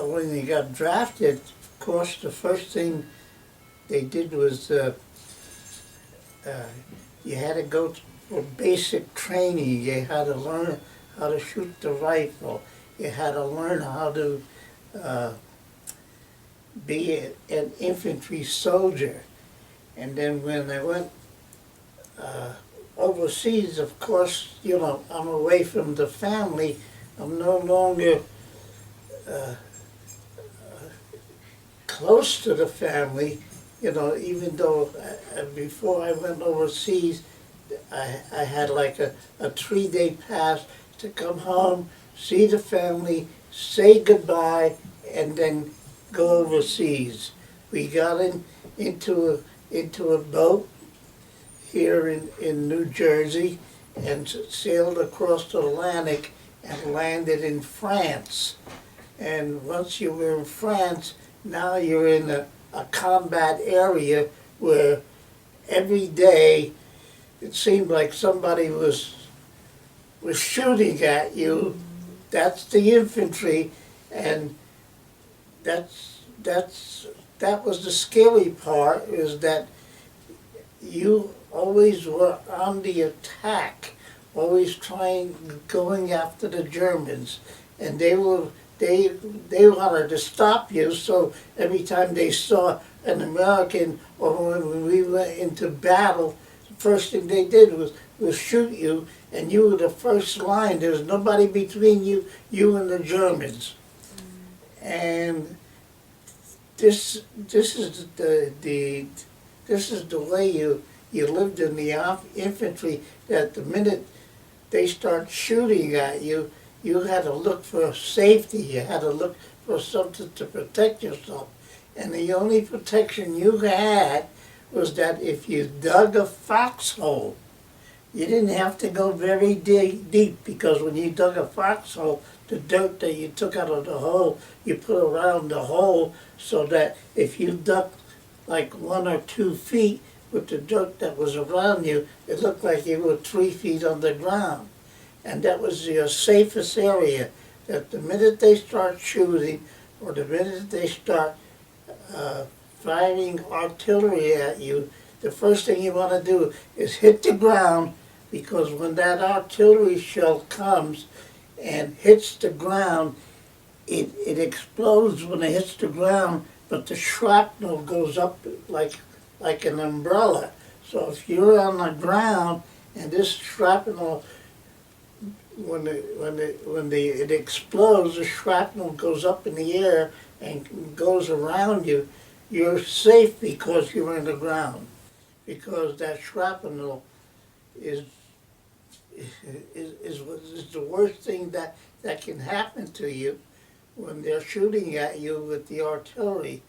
when he got drafted, of course, the first thing they did was you had to go for basic training. You had to learn how to shoot the rifle. You had to learn how to be an infantry soldier. And then when I went overseas, of course, you know, I'm away from the family. I'm no longer close to the family, you know, even though before I went overseas, I had like a 3-day pass to come home, see the family, say goodbye, and then go overseas. We got into a boat here in New Jersey and sailed across the Atlantic and landed in France. And once you were in France, now you're in a combat area where every day it seemed like somebody was shooting at you. That's the infantry, and that was the scary part, is that you always were on the attack, always going after the Germans, and they wanted to stop you. So every time they saw an American, or when we went into battle, the first thing they did was shoot you, and you were the first line. There was nobody between you and the Germans. And this is the way you lived in the infantry. That the minute they start shooting at you, you had to look for safety. You had to look for something to protect yourself. And the only protection you had was that if you dug a foxhole, you didn't have to go very deep, because when you dug a foxhole, the dirt that you took out of the hole, you put around the hole, so that if you dug like 1 or 2 feet with the dirt that was around you, it looked like you were 3 feet underground. And that was your safest area. That the minute they start shooting, or the minute they start firing artillery at you, the first thing you want to do is hit the ground, because when that artillery shell comes and hits the ground, it explodes when it hits the ground, but the shrapnel goes up like an umbrella. So if you're on the ground and this shrapnel, when it explodes, the shrapnel goes up in the air and goes around you, you're safe because you're in the ground. Because that shrapnel is the worst thing that can happen to you when they're shooting at you with the artillery.